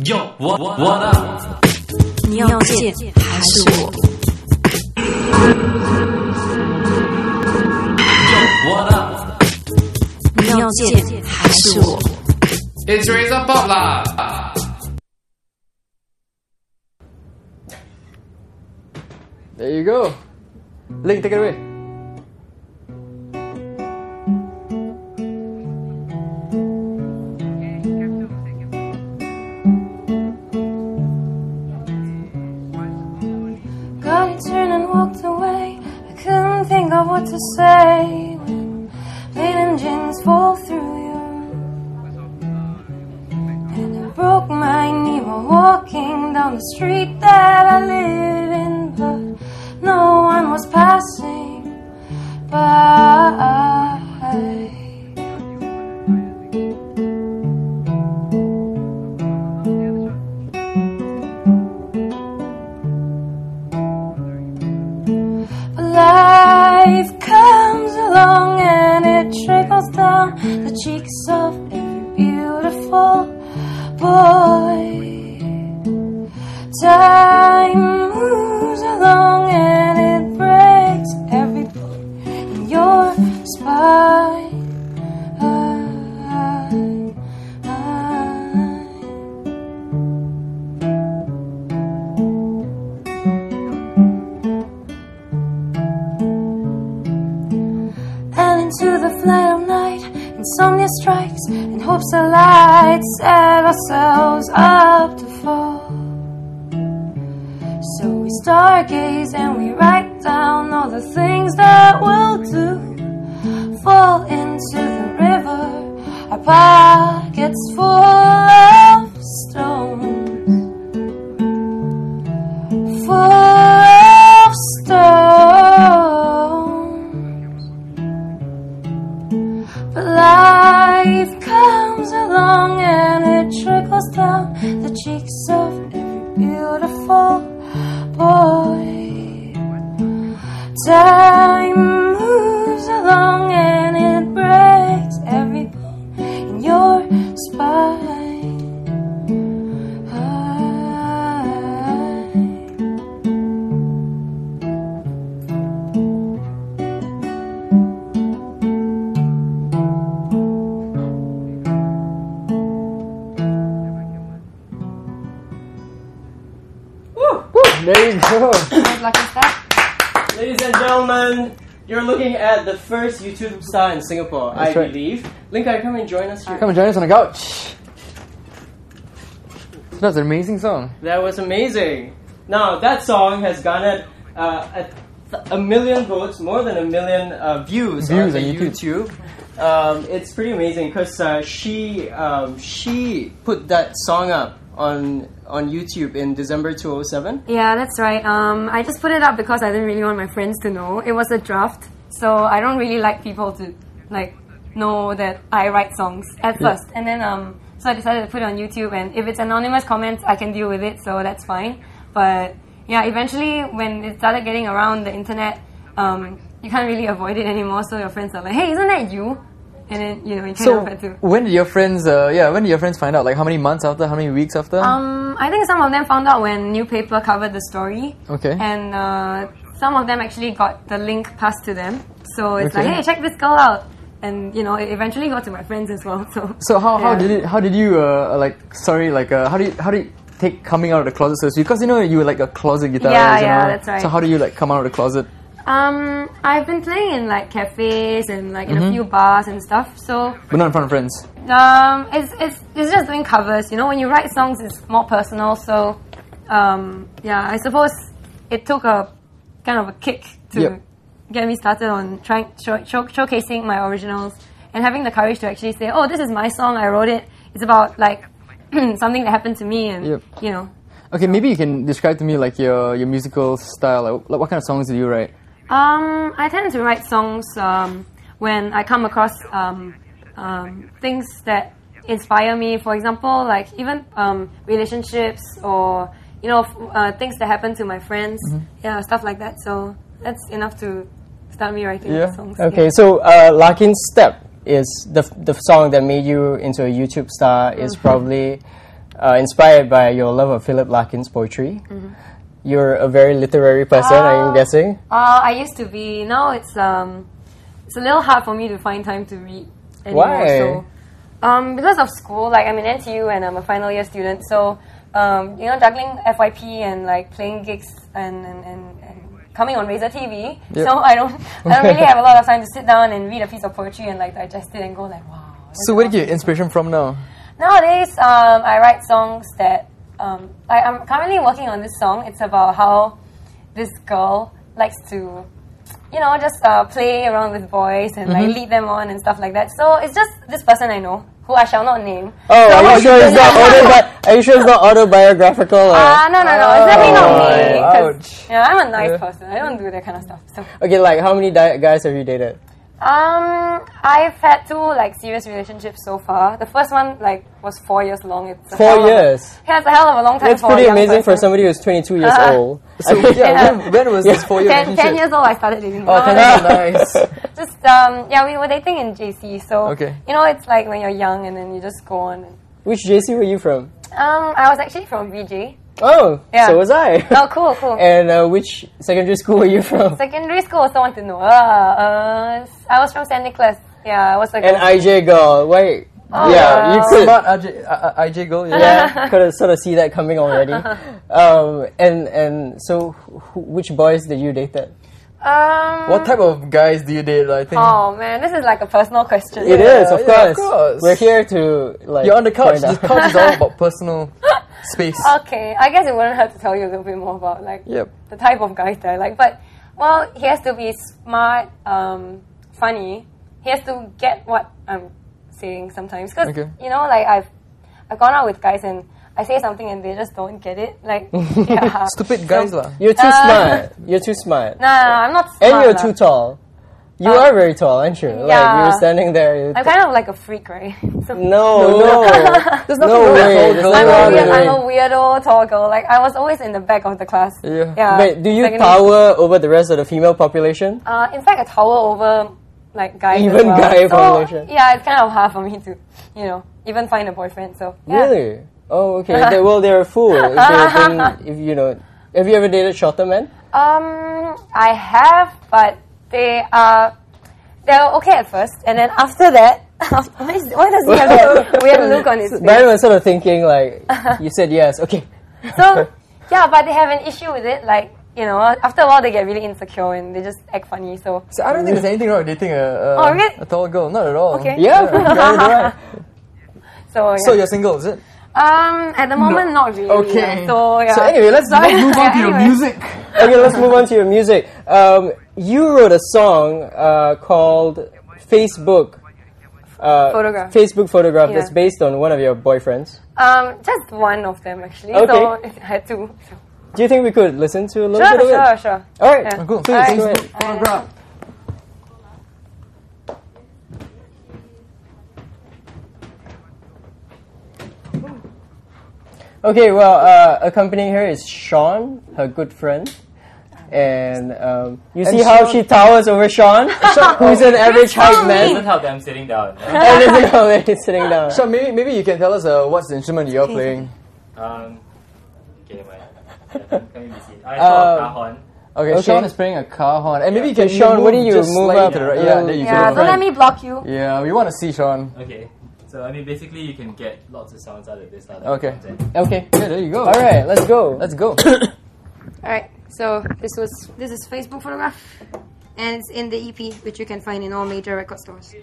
Yo, what up？ 你要见还是我 Yo, what up？ 你要见还是我 It's Razor Pop 啦！ There you go. Ling, take it away. God, he turned and walked away. I couldn't think of what to say when pain and jeans fall through you. And it broke my knee while walking down the street that I live in, but no one was passing by. Life comes along and it trickles down the cheeks of every beautiful boy. Time moves along and it breaks every bone in your spine. And into the flight of night, insomnia strikes and hopes alight, set ourselves up to fall. So we stargaze and we write down all the things that we'll do. Fall into the river, our pockets full of stones. Full of stones. But life comes along and it trickles down the cheeks of every beautiful boy. Time moves along and it breaks every bone in your spine. There you go. Lucky step. Ladies and gentlemen, you're looking at the first YouTube star in Singapore, That's I right. believe. Ling Kai, come and join us here. Come and join us on the couch. That's an amazing song. That was amazing. Now, that song has garnered a million votes, more than a million views on Views the on YouTube. YouTube. It's pretty amazing because she put that song up on YouTube in December 2007. Yeah, that's right. I just put it up because I didn't really want my friends to know. It was a draft, so I don't really like people to know that I write songs at first. And then so I decided to put it on YouTube, and if it's anonymous comments, I can deal with it, so that's fine. But yeah, eventually when it started getting around the internet, you can't really avoid it anymore, so your friends are like, hey, isn't that you? And then, you kind So of had to... when did your friends? When did your friends find out? Like how many months after? How many weeks after? I think some of them found out when New Paper covered the story. Okay. And some of them actually got the link passed to them. So it's Okay. like, hey, check this girl out. And, it eventually got to my friends as well. So how yeah. did you how do you take coming out of the closet so to speak? Because you were like a closet guitarist. Yeah, that's right. So how do you come out of the closet? I've been playing in cafes and in a few bars and stuff. So But not in front of friends. it's just doing covers. When you write songs, it's more personal. So I suppose it took a kind of a kick to get me started on showcasing my originals and having the courage to actually say, oh, this is my song, I wrote it. It's about something that happened to me, and Okay, maybe you can describe to me your musical style. Like what kind of songs do you write? I tend to write songs when I come across things that inspire me. For example, even relationships or things that happen to my friends, stuff like that. So that's enough to start me writing songs. Okay, so Larkin's Step is the song that made you into a YouTube star. Is probably inspired by your love of Philip Larkin's poetry. You're a very literary person, I'm guessing. I used to be. Now it's a little hard for me to find time to read anymore. Why? So, because of school, like I'm in NTU and I'm a final year student, so juggling FYP and like playing gigs and coming on Razor TV. Yep. So I don't really have a lot of time to sit down and read a piece of poetry and like digest it and go like, wow. So where do you get inspiration from now? Nowadays, I write songs that I'm currently working on this song. It's about how this girl likes to, just play around with boys and like lead them on and stuff like that. So it's just this person I know, who I shall not name. Oh, so are you sure it's not are you sure it's not autobiographical? Or? No, it's definitely not me. 'Cause, Ouch. I'm a nice person. I don't do that kind of stuff. So. Okay, like how many guys have you dated? I've had 2 like serious relationships so far. The first one like was 4 years long. It's a 4 years. Yeah, it's a hell of a long time. That's for pretty a young amazing for person. somebody who's 22 years old. So when was this 4 year 10 relationship? years old, I started dating. Oh, 10 years, nice. Just we were dating in JC. So Okay. it's like when you're young and then you just go on. Which JC were you from? I was actually from VJ. Oh, Yeah. so was I. Oh, cool. And which secondary school were you from? Secondary school, also want to know. I was from St. Nicholas. Yeah, I was like An IJ girl. Wait. Oh, yeah, you wow. could. Smart IJ girl, yeah. Could sort of see that coming already. And so, which boys did you date then? What type of guys do you date? I think Oh man, this is like a personal question. It is, of yeah, of course. course. We're here to like. you're on the couch. find This out. couch is all about personal space. Okay, I guess it wouldn't hurt to tell you a little bit more about like Yep. the type of guys that I like. But well, he has to be smart, funny. He has to get what I'm saying sometimes because Okay. like I've gone out with guys and I say something and they just don't get it. Like yeah. Stupid guys lah. You're too smart. You're too smart. No, I'm not smart. And you're lah. too tall. You are very tall, aren't you? Like yeah. you're standing there. You're I'm kind of like a freak, right? So no. There's No nothing wrong with way. tall There's girls. nothing wrong with I'm it. a weirdo tall girl. Like I was always in the back of the class. Yeah. But do you Secondary- tower over the rest of the female population? In fact, I tower over like guys. as Even well. guy So, population. Yeah, it's kind of hard for me to, even find a boyfriend. So yeah. Really? Oh, okay. Well, they're a fool. If have you ever dated shorter men? I have, but they're okay at first, and then after that, why does he have that weird look on his face? Brian was sort of thinking like, you said yes, okay. So yeah, but they have an issue with it. Like after a while, they get really insecure and they just act funny. So So I don't think there's anything wrong with dating Oh, really? a tall girl. Not at all. Okay. Yeah, right. so yeah. So you're single, is it? At the moment, not really. Okay. So yeah. So anyway, let's move on to your anyway. music. Okay, let's move on to your music. You wrote a song called Facebook. Photograph. Facebook Photograph Yeah. that's based on one of your boyfriends. Just one of them actually. Okay. So I had two. So. Do you think we could listen to a little bit of it? Sure. All right, Yeah. Cool. please Alright. go ahead. Photograph. Okay, well, accompanying her is Sean, her good friend. And you see how she towers over Sean, who's an average height Doesn't man. help that I'm sitting down. And isn't how he's sitting down. So maybe you can tell us what's the instrument you're playing. Okay, can we see? I saw a cajon. Okay, Okay. Sean is playing a car horn, and maybe you can Sean, move why don't you just move slightly up to the right. a Yeah, little- there you Yeah, go. don't let me block you. Yeah, we want to see Sean. Okay, so basically you can get lots of sounds out of this. Okay. Okay. Yeah, there you go. All right, let's go. Let's go. Alright, so this is Facebook Photograph, and it's in the EP, which you can find in all major record stores.